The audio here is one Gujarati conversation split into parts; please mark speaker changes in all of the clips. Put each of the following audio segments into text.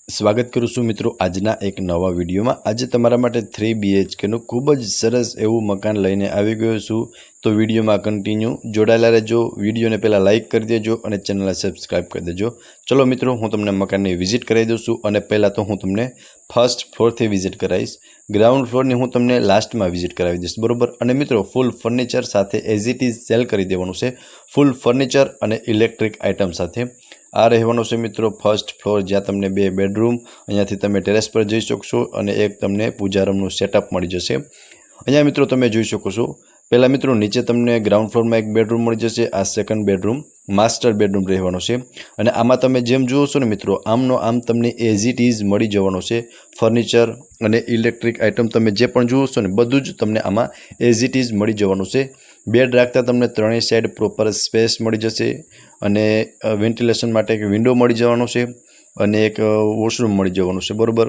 Speaker 1: સ્વાગત કરું છું મિત્રો આજના એક નવા વિડીયોમાં। આજે તમારા માટે 3 BHK નું ખૂબ જ સરસ એવું મકાન લઈને આવી ગયો છું। તો વિડીયોમાં કન્ટિન્યુ જોડાયેલા રહેજો। વિડીયોને પહેલાં લાઇક કરી દેજો અને ચેનલને સબસ્ક્રાઇબ કરી દેજો। ચલો મિત્રો, હું તમને મકાનની વિઝિટ કરાવી દઉં છું અને પહેલાં તો હું તમને ફર્સ્ટ ફ્લોરથી વિઝિટ કરાવીશ। ગ્રાઉન્ડ ફ્લોરની હું તમને લાસ્ટમાં વિઝિટ કરાવી દઈશ, બરોબર। અને મિત્રો, ફૂલ ફર્નિચર સાથે એઝ ઇટ ઇઝ સેલ કરી દેવાનું છે, ફૂલ ફર્નિચર અને ઇલેક્ટ્રિક આઇટમ સાથે। આ રહેવાનો છે મિત્રો ફર્સ્ટ ફ્લોર, જ્યાં તમને 2 બેડરૂમ, અહીંયાથી તમે ટેરેસ પર જઈ શકશો અને એક તમને પૂજા રૂમનું સેટઅપ મળી જશે। અહીંયા મિત્રો તમે જોઈ શકો છો, પહેલાં મિત્રો નીચે તમને ગ્રાઉન્ડ ફ્લોરમાં એક બેડરૂમ મળી જશે। આ સેકન્ડ બેડરૂમ માસ્ટર બેડરૂમ રહેવાનો છે અને આમાં તમે જેમ જુઓ છો ને મિત્રો, આમનો આમ તમને એઝ ઇટ ઇઝ મળી જવાનો છે। ફર્નિચર અને ઇલેક્ટ્રિક આઇટમ તમે જે પણ જુઓ છો ને, બધું જ તમને આમાં એઝ ઇટ ઇઝ મળી જવાનું છે। બેડ રાખતા તમને ત્રણેય સાઈડ પ્રોપર સ્પેસ મળી જશે અને વેન્ટિલેશન માટે એક વિન્ડો મળી જવાનો છે અને એક વોશરૂમ મળી જવાનું છે, બરોબર।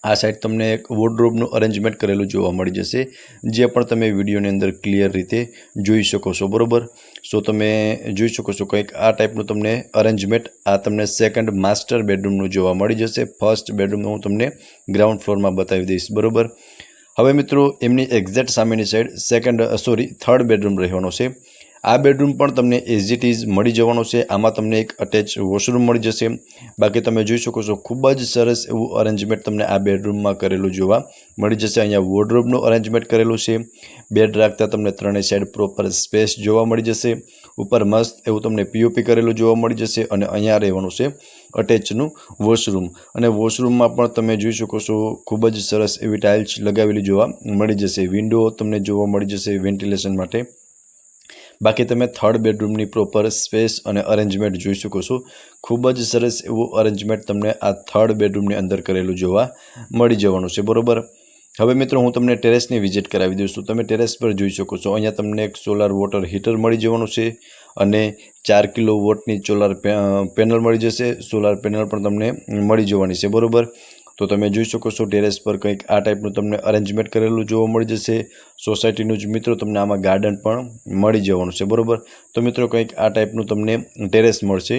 Speaker 1: આ સાઈડ તમને એક વોર્ડરોબનું અરેન્જમેન્ટ કરેલું જોવા મળી જશે, જે પણ તમે વિડીયોની અંદર ક્લિયર રીતે જોઈ શકો છો, બરોબર। સો તમે જોઈ શકો છો કંઈક આ ટાઈપનું તમને અરેન્જમેન્ટ આ તમને સેકન્ડ માસ્ટર બેડરૂમનું જોવા મળી જશે। ફર્સ્ટ બેડરૂમનું હું તમને ગ્રાઉન્ડ ફ્લોરમાં બતાવી દઈશ, બરોબર। હવે મિત્રો, એમની એક્ઝેક્ટ સામેની સાઈડ થર્ડ બેડરૂમ રહેવાનો છે। આ બેડરૂમ પણ તમને એઝ ઇટ ઇઝ મળી જવાનો છે। આમાં તમને એક અટેચ વોશરૂમ મળી જશે। બાકી તમે જોઈ શકો છો ખૂબ જ સરસ એવું અરેન્જમેન્ટ તમને આ બેડરૂમમાં કરેલું જોવા મળી જશે। અહીંયા વોર્ડરોબનું અરેન્જમેન્ટ કરેલું છે। બેડ રાખતા તમને ત્રણેય સાઈડ પ્રોપર સ્પેસ જોવા મળી જશે। ઉપર મસ્ત એવું તમને પીઓપી કરેલું જોવા મળી જશે અને અહીંયા રહેવાનું છે અટેચનું વોશરૂમ। અને વોશરૂમમાં પણ તમે જોઈ શકો છો ખૂબ જ સરસ એવી ટાઇલ્સ લગાવેલી જોવા મળી જશે। વિન્ડો તમને જોવા મળી જશે વેન્ટિલેશન માટે। બાકી તમે થર્ડ બેડરૂમની પ્રોપર સ્પેસ અને અરેન્જમેન્ટ જોઈ શકો છો। ખૂબ જ સરસ એવું અરેન્જમેન્ટ તમને આ થર્ડ બેડરૂમની અંદર કરેલું જોવા મળી જવાનું છે, બરોબર। હવે મિત્રો, હું તમને ટેરેસની વિઝિટ કરાવી દઉં છું। તમે ટેરેસ પર જોઈ શકો છો, અહીંયા તમને એક સોલાર વોટર હીટર મળી જવાનું છે અને 4 કિલો વોટની સોલાર પેનલ મળી જશે। સોલાર પેનલ પણ તમને મળી જવાની છે, બરોબર। તો તમે જોઈ શકો છો ટેરેસ પર કંઈક આ ટાઈપનું તમને અરેન્જમેન્ટ કરેલું જોવા મળી જશે। સોસાયટીનું જ મિત્રો તમને આમાં ગાર્ડન પણ મળી જવાનું છે, બરોબર। તો મિત્રો, કંઈક આ ટાઈપનું તમને ટેરેસ મળશે।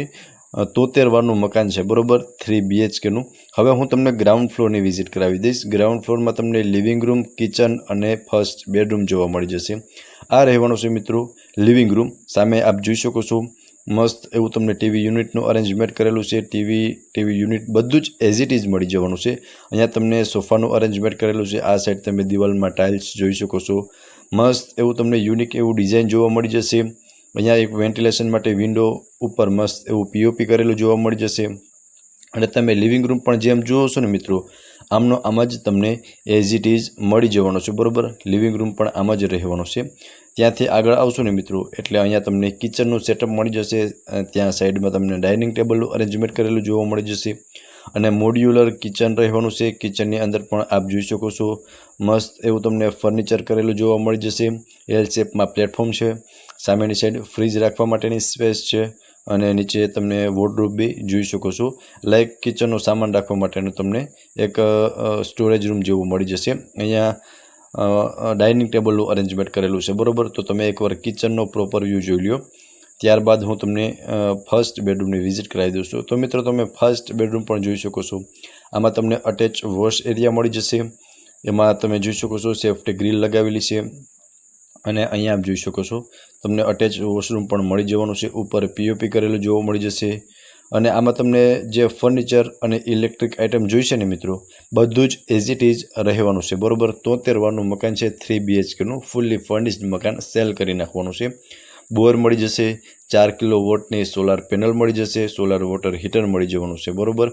Speaker 1: 73 વારનું મકાન છે, બરોબર, 3 BHK નું। હવે હું તમને ગ્રાઉન્ડ ફ્લોરની વિઝિટ કરાવી દઈશ। ગ્રાઉન્ડ ફ્લોરમાં તમને લિવિંગ રૂમ, કિચન અને ફર્સ્ટ બેડરૂમ જોવા મળી જશે। આ રહેવાનું છે મિત્રો લિવિંગ રૂમ। સામે આપ જોઈ શકો છો મસ્ત એવું તમને ટીવી યુનિટનું અરેન્જમેન્ટ કરેલું છે। ટીવી યુનિટ બધું જ એઝ ઇટ ઇઝ મળી જવાનું છે। અહીંયા તમને સોફાનું અરેન્જમેન્ટ કરેલું છે। આ સાઈડ તમે દિવાલમાં ટાઇલ્સ જોઈ શકો છો, મસ્ત એવું તમને યુનિક એવું ડિઝાઇન જોવા મળી જશે। અહીંયા એક વેન્ટિલેશન માટે વિન્ડો, ઉપર મસ્ત એવું પીઓપી કરેલું જોવા મળી જશે। અને તમે લિવિંગ રૂમ પણ જેમ જુઓ છો ને મિત્રો, આમનો આમ જ તમને એઝ ઇટ ઇઝ મળી જવાનો છે, બરોબર। લિવિંગ રૂમ પણ આમ જ રહેવાનો છે। ત્યાંથી આગળ આવશો ને મિત્રો, એટલે અહીંયા તમને કિચનનું સેટઅપ મળી જશે। ત્યાં સાઈડમાં તમને ડાઇનિંગ ટેબલનું અરેન્જમેન્ટ કરેલું જોવા મળી જશે અને મોડ્યુલર કિચન રહેવાનું છે। કિચનની અંદર પણ આપ જોઈ શકો છો મસ્ત એવું તમને ફર્નિચર કરેલું જોવા મળી જશે। એલ શેપમાં પ્લેટફોર્મ છે, સામેની સાઈડ ફ્રીજ રાખવા માટેની સ્પેસ છે અને નીચે તમને વોર્ડરોબ બી જોઈ શકો છો। લાઈક કિચનનો સામાન રાખવા માટેનું તમને એક સ્ટોરેજ રૂમ જેવું મળી જશે। અહીંયા ડાઇનિંગ ટેબલનું અરેન્જમેન્ટ કરેલું છે, બરોબર। તો તમે એકવાર કિચનનો પ્રોપર વ્યૂ જોઈ લ્યો, ત્યારબાદ હું તમને ફર્સ્ટ બેડરૂમની વિઝિટ કરાવી દઉં છું। તો મિત્રો, તમે ફર્સ્ટ બેડરૂમ પણ જોઈ શકો છો। આમાં તમને અટેચ વોશ એરિયા મળી જશે। એમાં તમે જોઈ શકો છો સેફ્ટી ગ્રીલ લગાવેલી છે અને અહીંયા આપ જોઈ શકો છો તમને અટેચ વોશરૂમ પણ મળી જવાનું છે। ઉપર પીઓપી કરેલું જોવા મળી જશે અને આમાં તમને જે ફર્નિચર અને ઇલેક્ટ્રિક આઇટમ જોઈશે ને મિત્રો, બધું જ એઝ ઇટ ઇઝ રહેવાનું છે, બરોબર। 73 વારનું મકાન છે, 3 BHK નું ફૂલ્લી ફર્નિશ્ડ મકાન સેલ કરી નાખવાનું છે। બોર મળી જશે, 4 કિલો વોટની સોલાર પેનલ મળી જશે, સોલાર વોટર હીટર મળી જવાનું છે, બરોબર।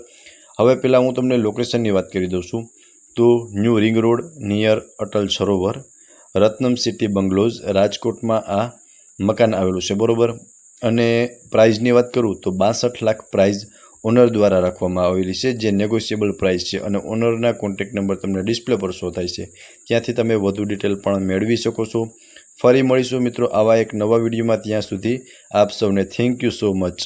Speaker 1: હવે પહેલાં હું તમને લોકેશનની વાત કરી દઉં છું। તો new ring road near Atal Sarovar, Ratnam city bungalows, રાજકોટમાં આ મકાન આવેલું છે, બરોબર। અને પ્રાઇઝની વાત કરું તો 62 લાખ પ્રાઇઝ ઓનર દ્વારા રાખવામાં આવેલી છે, જે નેગોશિયેબલ પ્રાઇસ છે અને ઓનરના કોન્ટેક્ટ નંબર તમને ડિસ્પ્લે પર શો થાય છે, ત્યાંથી તમે વધુ ડિટેલ પણ મેળવી શકો છો। ફરી મળીશું મિત્રો આવા એક નવા વિડીયોમાં। ત્યાં સુધી આપ સૌને થેન્ક યુ સો મચ।